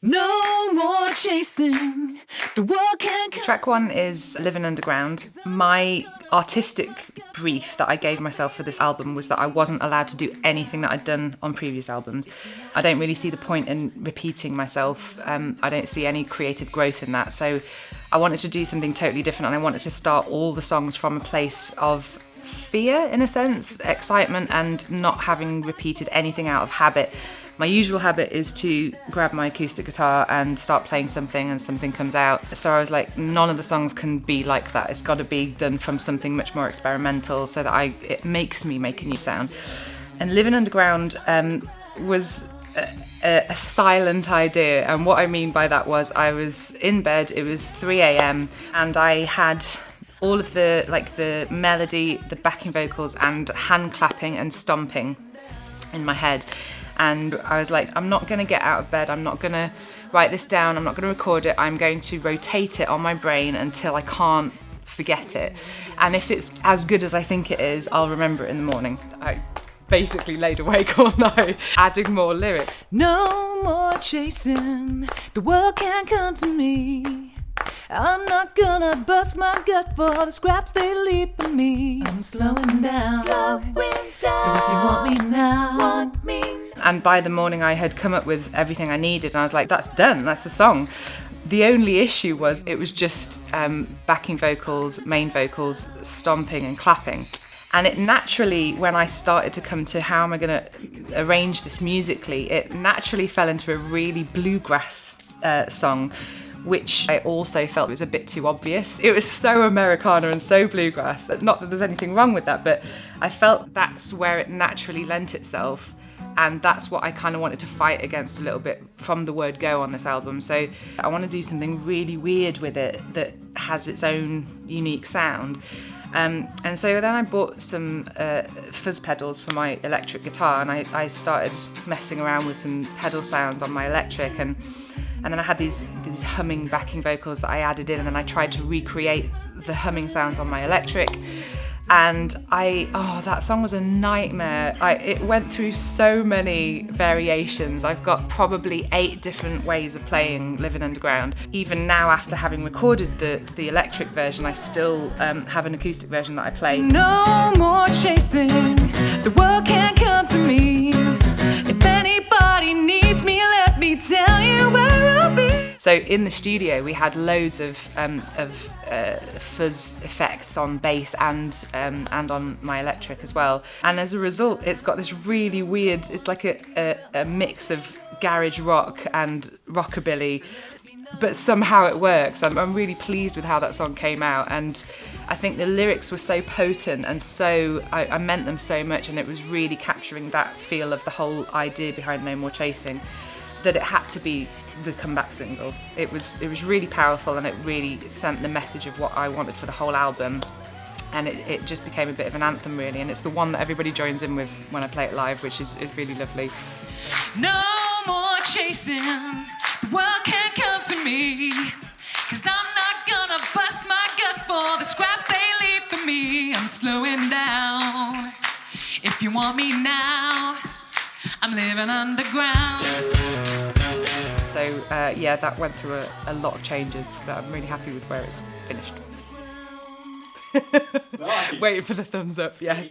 No more chasing, the world can't come. Track 1 is Livin Underground. My artistic brief that I gave myself for this album was that I wasn't allowed to do anything that I'd done on previous albums. I don't really see the point in repeating myself. I don't see any creative growth in that. So I wanted to do something totally different, and I wanted to start all the songs from a place of fear, in a sense, excitement, and not having repeated anything out of habit. My usual habit is to grab my acoustic guitar and start playing something and something comes out. So I was like, none of the songs can be like that. It's got to be done from something much more experimental so that it makes me make a new sound. And Livin Underground was a silent idea. And what I mean by that was I was in bed, it was 3 a.m. and I had all of the melody, the backing vocals and hand clapping and stomping in my head. And I was like, I'm not going to get out of bed, I'm not going to write this down, I'm not going to record it, I'm going to rotate it on my brain until I can't forget it. And if it's as good as I think it is, I'll remember it in the morning. I basically laid awake all night adding more lyrics. No more chasing, the world can't come to me. I'm not gonna bust my gut for the scraps they leave for me. I'm slowing down. So if you want me now, And by the morning I had come up with everything I needed and I was like, that's done, that's the song. The only issue was it was just backing vocals, main vocals, stomping and clapping. And it naturally, when I started to come to how am I going to arrange this musically, it naturally fell into a really bluegrass song, which I also felt was a bit too obvious. It was so Americana and so bluegrass. Not that there's anything wrong with that, but I felt that's where it naturally lent itself. And that's what I kind of wanted to fight against a little bit from the word go on this album. So I want to do something really weird with it that has its own unique sound. And so then I bought some fuzz pedals for my electric guitar, and I started messing around with some pedal sounds on my electric, and then I had these humming backing vocals that I added in, and then I tried to recreate the humming sounds on my electric. And that song was a nightmare. It went through so many variations. I've got probably 8 different ways of playing Livin Underground. Even now, after having recorded the electric version, I still have an acoustic version that I play. No more chasing, the world can't come to me. If anybody needs me, let me tell you where I'll be. So in the studio, we had loads of fuzz effects on bass and on my electric as well. And as a result, it's got this really weird, it's like a mix of garage rock and rockabilly, but somehow it works. I'm really pleased with how that song came out, and I think the lyrics were so potent and so I meant them so much, and it was really capturing that feel of the whole idea behind No More Chasing, that it had to be the comeback single. It was really powerful, and it really sent the message of what I wanted for the whole album, and it just became a bit of an anthem really, and it's the one that everybody joins in with when I play it live, which is really lovely. No more chasing, the world can't come to me, 'cause I'm not gonna bust my gut for the scraps they leave for me. I'm slowing down. If you want me now, I'm living underground. So that went through a lot of changes, but I'm really happy with where it's finished. Nice. Waiting for the thumbs up, yes.